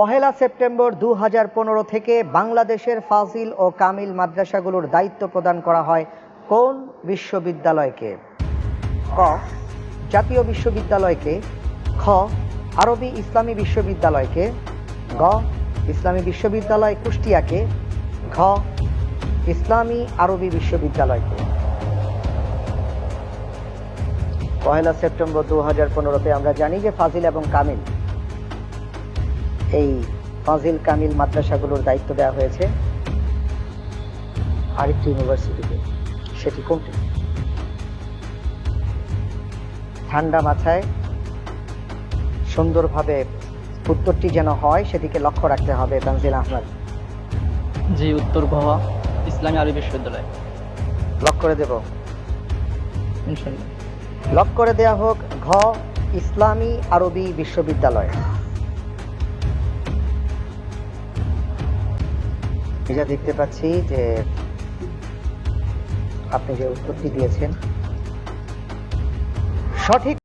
পহেলা September 2015 থেকে বাংলাদেশের ফাজিল ও কামিল মাদ্রাসাগুলোর দায়িত্ব প্রদান করা হয় কোন বিশ্ববিদ্যালয়কে? ক জাতীয় বিশ্ববিদ্যালয়কে, খ আরবি ইসলামী বিশ্ববিদ্যালয়কে, গ ইসলামী বিশ্ববিদ্যালয় কুষ্টিয়াকে, ঘ ইসলামী আরবি বিশ্ববিদ্যালয়কে। পহেলা সেপ্টেম্বর 2015-তে আমরা জানি যে ফাজিল এবং কামিল, এই ফাজিল কামিল মাদ্রাসাগুলোর দায়িত্ব দেওয়া হয়েছে আরেকটি ইউনিভার্সিটিতে। সেটি কোনটি? ঠান্ডা মাথায় সুন্দরভাবে উত্তরটি যেন হয় সেদিকে লক্ষ্য রাখতে হবে। তানজিল আহমেদ। জি, উত্তর ঘ ইসলামী আরবি বিশ্ববিদ্যালয়। লক করে দেব? ইনশাআল্লাহ। লক করে দেয়া হোক ঘ ইসলামী আরবি বিশ্ববিদ্যালয়। যা দেখতে পাচ্ছি যে আপনি যে উত্তরটি দিয়েছেন সঠিক।